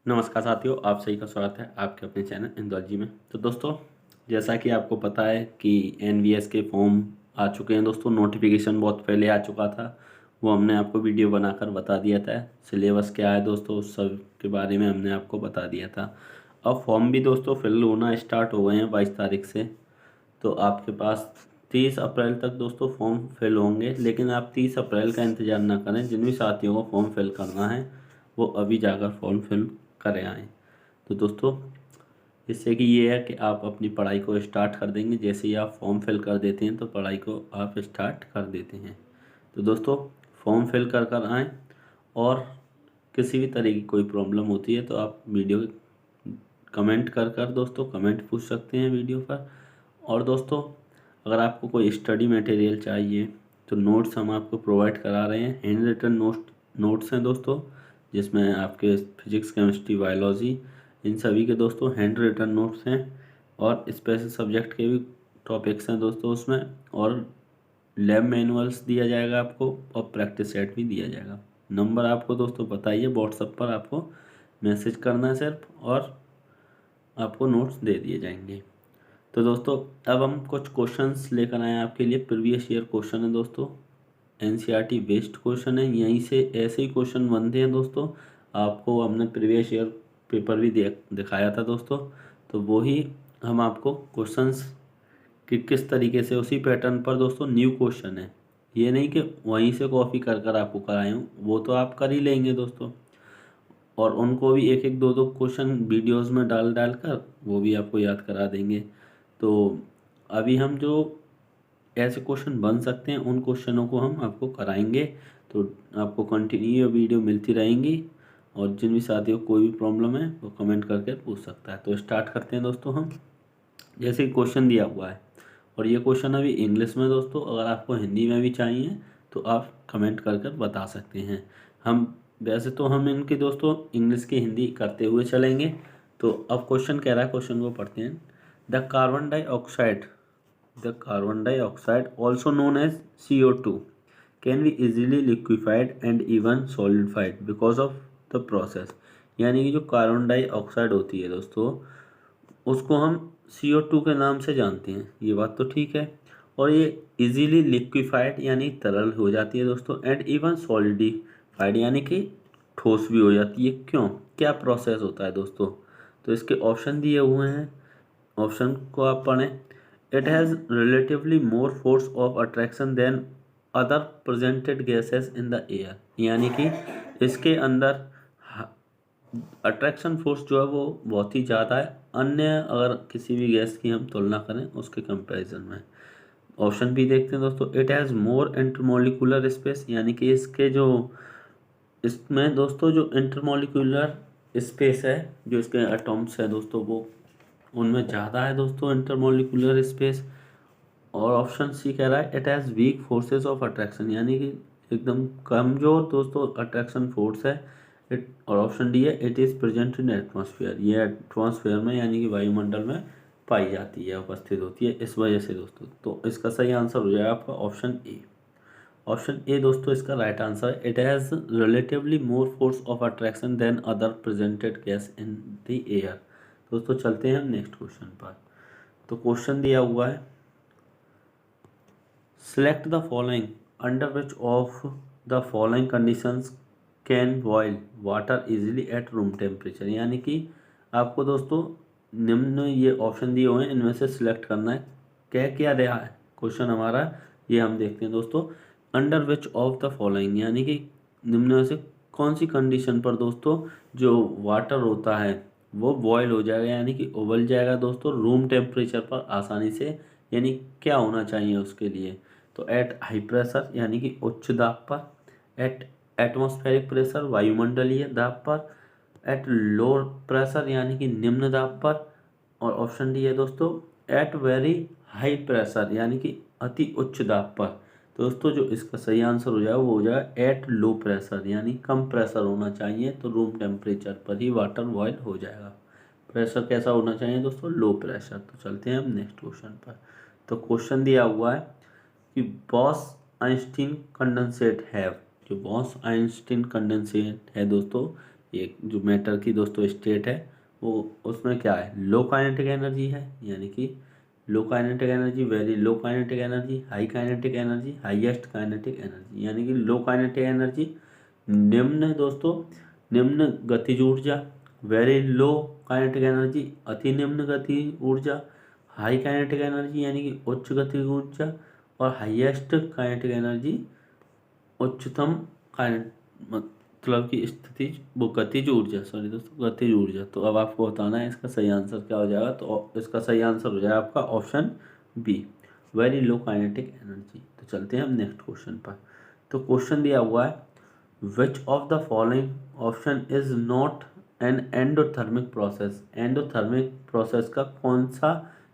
नमस्कार साथियों, आप सभी का स्वागत है आपके अपने चैनल इंदौलजी में। तो दोस्तों, जैसा कि आपको पता है कि एनवीएस के फॉर्म आ चुके हैं दोस्तों। नोटिफिकेशन बहुत पहले आ चुका था, वो हमने आपको वीडियो बनाकर बता दिया था। सिलेबस क्या है दोस्तों, उस सब के बारे में हमने आपको बता दिया था। अब फॉर्म भी दोस्तों फिल होना स्टार्ट हो गए हैं 22 तारीख से। तो आपके पास 30 अप्रैल तक दोस्तों फॉर्म फिल होंगे, लेकिन आप 30 अप्रैल का इंतज़ार ना करें। जिन भी साथियों को फॉर्म फिल करना है वो अभी जाकर फॉर्म फिल करें आएँ। तो दोस्तों, इससे कि ये है कि आप अपनी पढ़ाई को स्टार्ट कर देंगे। जैसे ही आप फॉर्म फिल कर देते हैं तो पढ़ाई को आप स्टार्ट कर देते हैं। तो दोस्तों, फॉर्म फिल कर कर आएँ, और किसी भी तरह की कोई प्रॉब्लम होती है तो आप वीडियो कमेंट कर कर दोस्तों कमेंट पूछ सकते हैं वीडियो पर। और दोस्तों, अगर आपको कोई स्टडी मटेरियल चाहिए तो नोट्स हम आपको प्रोवाइड करा रहे हैं। हैंड रिटन नोट्स हैं दोस्तों, जिसमें आपके फिजिक्स, केमिस्ट्री, बायोलॉजी, इन सभी के दोस्तों हैंड रिटन नोट्स हैं। और स्पेशल सब्जेक्ट के भी टॉपिक्स हैं दोस्तों उसमें। और लैब मैनुअल्स दिया जाएगा आपको, और प्रैक्टिस सेट भी दिया जाएगा। नंबर आपको दोस्तों बताइए, व्हाट्सएप पर आपको मैसेज करना है सिर्फ, और आपको नोट्स दे दिए जाएंगे। तो दोस्तों, अब हम कुछ क्वेश्चंस लेकर आए हैं आपके लिए। प्रीवियस ईयर क्वेश्चन है दोस्तों, एनसीईआरटी बेस्ड क्वेश्चन है। यहीं से ऐसे ही क्वेश्चन बनते हैं दोस्तों। आपको हमने प्रीवियस ईयर पेपर भी दिखाया था दोस्तों। तो वही हम आपको क्वेश्चंस कि किस तरीके से उसी पैटर्न पर दोस्तों न्यू क्वेश्चन है। ये नहीं कि वहीं से कॉपी कर कर आपको कराए हूँ, वो तो आप कर ही लेंगे दोस्तों। और उनको भी एक एक दो दो क्वेश्चन वीडियोस में डाल डाल कर वो भी आपको याद करा देंगे। तो अभी हम जो ऐसे क्वेश्चन बन सकते हैं उन क्वेश्चनों को हम आपको कराएंगे। तो आपको कंटिन्यू वीडियो मिलती रहेंगी। और जिन भी साथियों को कोई भी प्रॉब्लम है वो कमेंट करके पूछ सकता है। तो स्टार्ट करते हैं दोस्तों हम। जैसे क्वेश्चन दिया हुआ है, और ये क्वेश्चन अभी इंग्लिश में दोस्तों, अगर आपको हिंदी में भी चाहिए तो आप कमेंट कर कर बता सकते हैं। हम वैसे तो हम इनके दोस्तों इंग्लिश की हिंदी करते हुए चलेंगे। तो अब क्वेश्चन कह रहा है, क्वेश्चन को पढ़ते हैं। The carbon dioxide also known as CO2 can be easily liquefied and even solidified because of the process। यानी कि जो कार्बन डाइऑक्साइड होती है दोस्तों, उसको हम CO2 के नाम से जानते हैं। ये बात तो ठीक है। और ये इजीली लिक्विफाइड यानी तरल हो जाती है दोस्तों, एंड इवन सॉलिडिफाइड यानी कि ठोस भी हो जाती है। क्यों, क्या प्रोसेस होता है दोस्तों? तो इसके ऑप्शन दिए हुए हैं, ऑप्शन को आप पढ़ें। It has relatively more force of attraction than other presented gases in the air. यानी कि इसके अंदर अट्रैक्शन फोर्स जो है वो बहुत ही ज़्यादा है, अन्य अगर किसी भी गैस की हम तुलना करें उसके कंपैरिजन में। ऑप्शन भी देखते हैं दोस्तों। It has more intermolecular space, यानी कि इसके जो इसमें दोस्तों जो इंटरमोलिकुलर स्पेस है, जो इसके एटॉम्स है दोस्तों, वो उनमें ज़्यादा है दोस्तों इंटरमोलिकुलर स्पेस। और ऑप्शन सी कह रहा है it has weak forces of attraction, यानी कि एकदम कमजोर दोस्तों अट्रैक्शन फोर्स है। इट और ऑप्शन डी है it is present in atmosphere, ये एटमॉस्फेयर में यानी कि वायुमंडल में पाई जाती है, उपस्थित होती है इस वजह से दोस्तों। तो इसका सही आंसर हो जाएगा आपका ऑप्शन ए। ऑप्शन ए दोस्तों इसका राइट आंसर है। It has relatively more force of attraction than other presented gas in the air. दोस्तों चलते हैं हम नेक्स्ट क्वेश्चन पर। तो क्वेश्चन दिया हुआ है, select the following under which of the following conditions can boil water easily at room temperature। यानी कि आपको दोस्तों निम्न ये ऑप्शन दिए हुए हैं, इनमें से सिलेक्ट करना है। क्या क्या दिया है क्वेश्चन हमारा, ये हम देखते हैं दोस्तों। Under which of the following, यानी कि निम्न में से कौन सी कंडीशन पर दोस्तों जो वाटर होता है वो बॉयल हो जाएगा, यानी कि उबल जाएगा दोस्तों रूम टेम्परेचर पर आसानी से। यानी क्या होना चाहिए उसके लिए? तो एट हाई प्रेशर यानी कि उच्च दाब पर, एट एटमॉस्फेरिक प्रेशर वायुमंडलीय दाब पर, एट लो प्रेशर यानी कि निम्न दाब पर, और ऑप्शन डी है दोस्तों एट वेरी हाई प्रेशर यानी कि अति उच्च दाब पर। दोस्तों जो इसका सही आंसर हो जाएगा वो हो जाएगा एट लो प्रेशर, यानी कम प्रेशर होना चाहिए तो रूम टेम्परेचर पर ही वाटर बॉयल हो जाएगा। प्रेशर कैसा होना चाहिए दोस्तों? Low pressure. तो चलते हैं हम नेक्स्ट क्वेश्चन पर। तो क्वेश्चन दिया हुआ है कि बॉस आइंस्टीन कंडेंसेट हैव, जो बॉस आइंस्टीन कंडेंसेट है दोस्तों, ये जो मैटर की दोस्तों स्टेट है वो उसमें क्या है, लो काइनेटिक एनर्जी है, यानी कि low kinetic energy, very low kinetic energy, high kinetic energy, highest kinetic energy. यानी कि लो काइनेटिक एनर्जी निम्न है दोस्तों, निम्न गतिज ऊर्जा, वेरी लो काइनेटिक एनर्जी अति निम्न गति ऊर्जा, हाई काइनेटिक एनर्जी यानी कि उच्च गति ऊर्जा, और हाईएस्ट काइनेटिक एनर्जी उच्चतम काइनेट मतलब की स्थिति वो गतिज ऊर्जा, सॉरी दोस्तों गतिज ऊर्जा। तो अब आपको बताना है इसका सही आंसर क्या हो जाएगा। तो इसका सही आंसर हो जाएगा आपका option B, very low kinetic energy. तो चलते हैं हम नेक्स्ट क्वेश्चन पर। तो क्वेश्चन दिया हुआ है, which of the following option is not an endothermic process. Endothermic process का कौन सा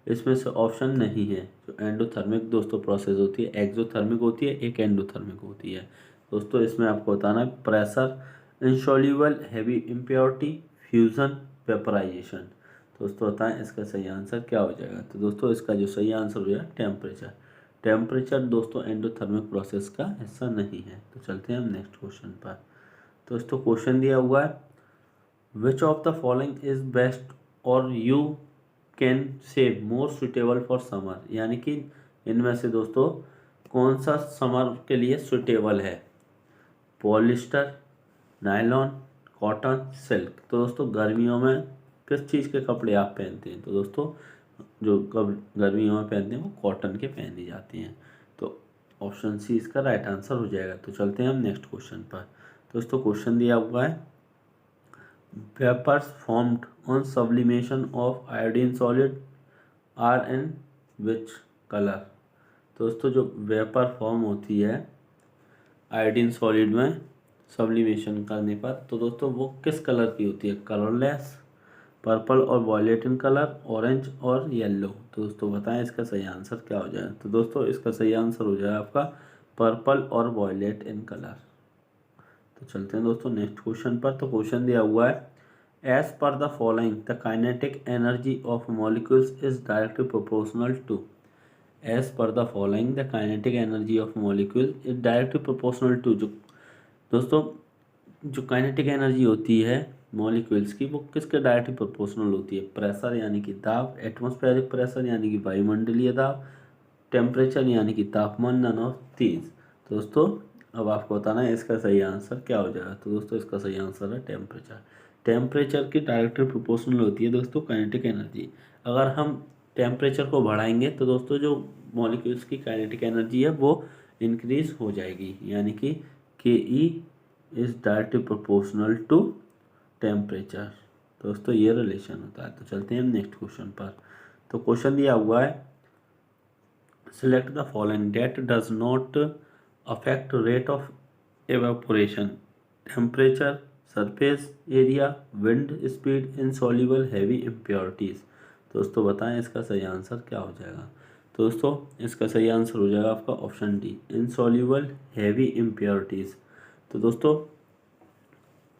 इसमें से ऑप्शन नहीं है। जो एंडोथर्मिक दोस्तों प्रोसेस होती है, एक्सोथर्मिक होती है, एक एंडोथर्मिक होती है। दोस्तों इसमें आपको बताना है pressure, insoluble heavy impurity, fusion, vaporisation. दोस्तों बताएं इसका सही आंसर क्या हो जाएगा। तो दोस्तों इसका जो सही आंसर हो जाएगा टेम्परेचर। टेम्परेचर दोस्तों एंडोथर्मिक प्रोसेस का हिस्सा नहीं है। तो चलते हैं हम नेक्स्ट क्वेश्चन पर। दोस्तों क्वेश्चन दिया हुआ है, which of the following is best और you can say more suitable for summer. यानी कि इनमें से दोस्तों कौन सा समर के लिए सुटेबल है, पॉलिस्टर, नायलॉन, कॉटन, सिल्क। तो दोस्तों गर्मियों में किस चीज़ के कपड़े आप पहनते हैं। तो दोस्तों जो गर्मियों में पहनते हैं वो कॉटन के पहनी जाती हैं। तो ऑप्शन सी इसका राइट आंसर हो जाएगा। तो चलते हैं हम नेक्स्ट क्वेश्चन पर। दोस्तों क्वेश्चन दिया हुआ है, vapours formed on sublimation of iodine solid are in which colour. दोस्तों जो वेपर फॉर्म होती है आयोडीन सॉलिड में सब्लिमेशन करने पर, तो दोस्तों वो किस कलर की होती है, कलरलेस, पर्पल और वॉयलेट इन कलर, ऑरेंज और येलो। तो दोस्तों बताएं इसका सही आंसर क्या हो जाएगा। तो दोस्तों इसका सही आंसर हो जाएगा आपका पर्पल और वॉयलेट इन कलर। तो चलते हैं दोस्तों नेक्स्ट क्वेश्चन पर। तो क्वेश्चन दिया हुआ है, as per the following the kinetic energy of molecules is directly proportional to. As per the following the kinetic energy of molecule is directly proportional to. जो दोस्तों जो काइनेटिक एनर्जी होती है मॉलिक्यूल्स की वो किसके डायरेक्टली प्रोपोर्शनल होती है, प्रेशर यानी कि दाब, एटमॉस्फेरिक प्रेशर यानी कि वायुमंडलीय दाब, टेम्परेचर यानी कि तापमान, नन ऑफ दीज। दोस्तों अब आपको बताना है इसका सही आंसर क्या हो जाएगा। तो दोस्तों इसका सही आंसर है टेम्परेचर। टेम्परेचर की डायरेक्टली प्रोपोर्शनल होती है दोस्तों काइनेटिक एनर्जी। अगर हम टेम्परेचर को बढ़ाएंगे तो दोस्तों जो मॉलिक्यूल्स की काइनेटिक एनर्जी है वो इंक्रीज हो जाएगी, यानी कि K E is directly proportional to temperature. दोस्तों ये रिलेशन होता है। तो चलते हैं हम नेक्स्ट क्वेश्चन पर। तो क्वेश्चन दिया हुआ है, select the following date does not affect rate of evaporation, temperature, surface area, wind speed, insoluble heavy impurities. दोस्तों बताएं इसका सही आंसर क्या हो जाएगा। तो दोस्तों इसका सही आंसर हो जाएगा आपका option D, insoluble heavy impurities. तो दोस्तों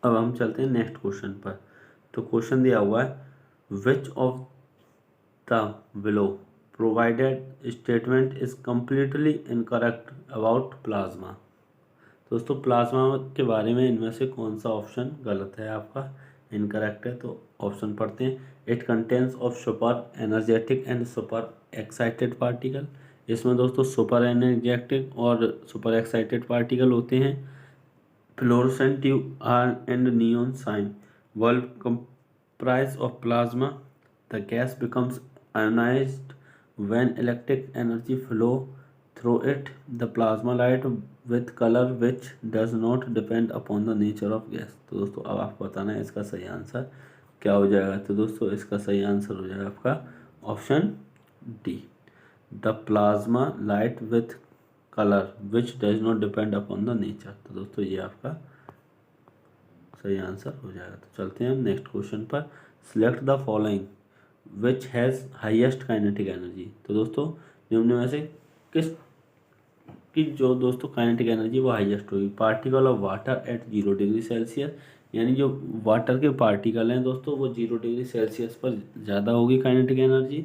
अब हम चलते हैं नेक्स्ट क्वेश्चन पर। तो क्वेश्चन दिया हुआ है, which of the below provided statement is completely incorrect about plasma. दोस्तों प्लाज्मा के बारे में इनमें से कौन सा ऑप्शन गलत है आपका, इनकरेक्ट है। तो ऑप्शन पढ़ते हैं, it contains of super energetic and super excited particle. इसमें दोस्तों सुपर एनर्जेटिक और सुपर एक्साइटेड पार्टिकल होते हैं। Fluorescent tube are and neon sign bulb comprise of plasma. The gas becomes ionized when electric energy flow through it. The plasma light with color which does not depend upon the nature of gas. तो दोस्तों अब आपको बताना है इसका सही answer क्या हो जाएगा। तो दोस्तों इसका सही आंसर हो जाएगा आपका option D, the plasma light with colour which does not depend upon the nature. तो दोस्तों ये आपका सही आंसर हो जाएगा। तो चलते हैं हम नेक्स्ट क्वेश्चन पर। Select the following which has highest kinetic energy. तो दोस्तों निम्न में से किस की जो दोस्तों काइनेटिक एनर्जी वो हाईएस्ट होगी, particle of water at 0 degree Celsius. यानी जो वाटर के पार्टिकल हैं दोस्तों वो 0 डिग्री सेल्सियस पर ज़्यादा होगी काइनेटिक एनर्जी।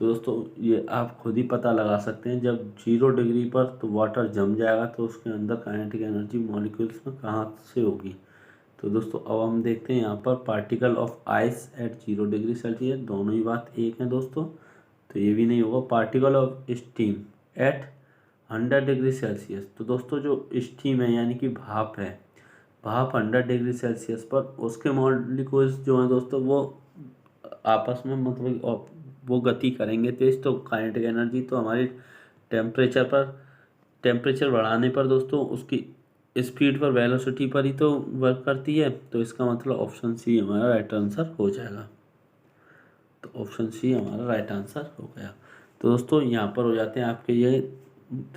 तो दोस्तों ये आप खुद ही पता लगा सकते हैं, जब 0 डिग्री पर तो वाटर जम जाएगा तो उसके अंदर काइनेटिक एनर्जी मॉलिक्यूल्स में कहाँ से होगी, तो दोस्तों अब हम देखते हैं यहाँ पर particle of ice eight 0 degree Celsius, दोनों ही बात एक है दोस्तों, तो ये भी नहीं होगा। Particle of steam eight 100 degree Celsius, तो दोस्तों जो स्टीम है यानी कि भाप है, भाप 100 डिग्री सेल्सियस पर उसके मॉलिक्यूल्स जो हैं दोस्तों वो आपस में मतलब वो गति करेंगे तेज, तो काइनेटिक एनर्जी तो हमारी टेम्परेचर बढ़ाने पर दोस्तों उसकी स्पीड पर, वेलोसिटी पर ही तो वर्क करती है। तो इसका मतलब ऑप्शन सी हमारा राइट आंसर हो जाएगा। तो ऑप्शन सी हमारा राइट आंसर हो गया। तो दोस्तों यहाँ पर हो जाते हैं आपके ये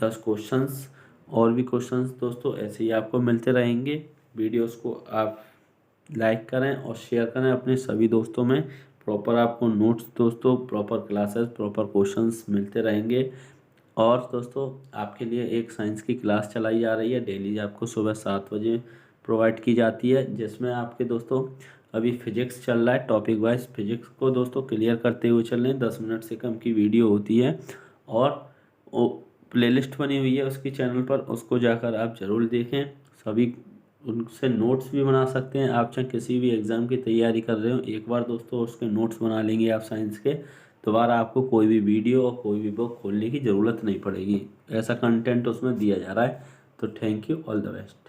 10 क्वेश्चंस। और भी क्वेश्चंस दोस्तों ऐसे ही आपको मिलते रहेंगे। वीडियोस को आप लाइक करें और शेयर करें अपने सभी दोस्तों में। प्रॉपर आपको नोट्स दोस्तों, प्रॉपर क्लासेस, प्रॉपर क्वेश्चंस मिलते रहेंगे। और दोस्तों आपके लिए एक साइंस की क्लास चलाई जा रही है, डेली आपको सुबह 7 बजे प्रोवाइड की जाती है, जिसमें आपके दोस्तों अभी फिजिक्स चल रहा है, टॉपिक वाइज फिजिक्स को दोस्तों क्लियर करते हुए चल रहे हैं। 10 मिनट से कम की वीडियो होती है और प्लेलिस्ट बनी हुई है उसकी चैनल पर, उसको जाकर आप ज़रूर देखें। सभी उनसे नोट्स भी बना सकते हैं आप, चाहे किसी भी एग्ज़ाम की तैयारी कर रहे हो, एक बार दोस्तों उसके नोट्स बना लेंगे आप साइंस के, दोबारा आपको कोई भी वीडियो और कोई भी बुक खोलने की ज़रूरत नहीं पड़ेगी। ऐसा कंटेंट उसमें दिया जा रहा है। तो thank you, all the best.